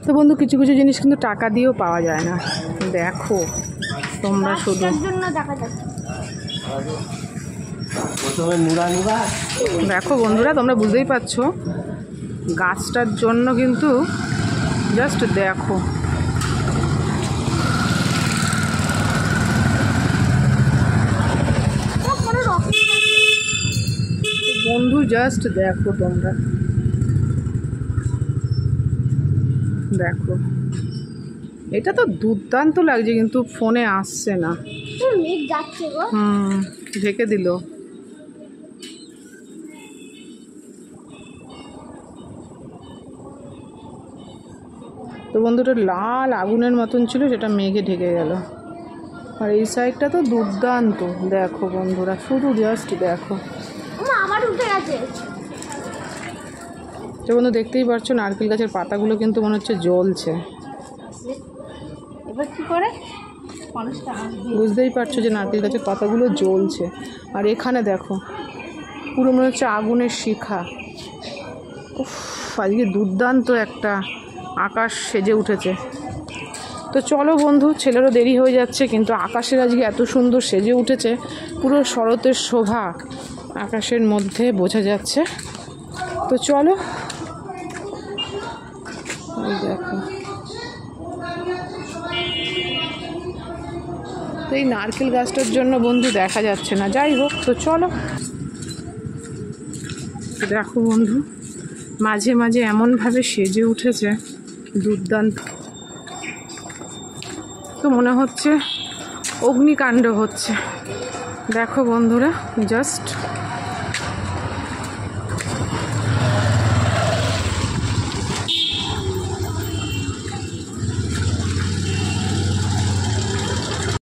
তো বন্ধু কিছু কিছু জিনিস কিন্তু টাকা দিয়েও পাওয়া যায় না। দেখো তোমরা শুধু দেখো বন্ধুরা, তোমরা বুঝতেই পারছো গাছটার জন্য কিন্তু জাস্ট দেখো। বন্ধু জাস্ট দেখো তোমরা, দেখো এটা তো দুর্দান্ত লাগছে, কিন্তু ফোনে আসছে না। ঢেকে দিল। তো বন্ধুটা লাল আগুনের মতন ছিল, সেটা মেঘে ঢেকে গেল। আর এই সাইডটা তো দুর্দান্ত, দেখো বন্ধুরা শুধু জাস্ট দেখো। তো বন্ধু দেখতেই পাচ্ছ নারকেল গাছের পাতাগুলো কিন্তু মনে হচ্ছে জ্বলছে। এবার কি করে বুঝতেই পারছো যে নারকেল গাছের পাতাগুলো জ্বলছে। আর এখানে দেখো পুরো মনে হচ্ছে আগুনের শিখা। উফ, আজকে দুর্দান্ত একটা আকাশ সেজে উঠেছে। তো চলো বন্ধু, ছেলেরও দেরি হয়ে যাচ্ছে, কিন্তু আকাশের আজকে এত সুন্দর সেজে উঠেছে, পুরো শরতের শোভা আকাশের মধ্যে বোঝা যাচ্ছে। তো চলো, ওই দেখো। তো এই নারকেল গাছটার জন্য বন্ধু দেখা যাচ্ছে না, যাই হোক। তো চলো, দেখো বন্ধু মাঝে মাঝে এমনভাবে সেজে উঠেছে দুর্দান্ত, তো মনে হচ্ছে অগ্নিকাণ্ড হচ্ছে। দেখো বন্ধুরা জাস্ট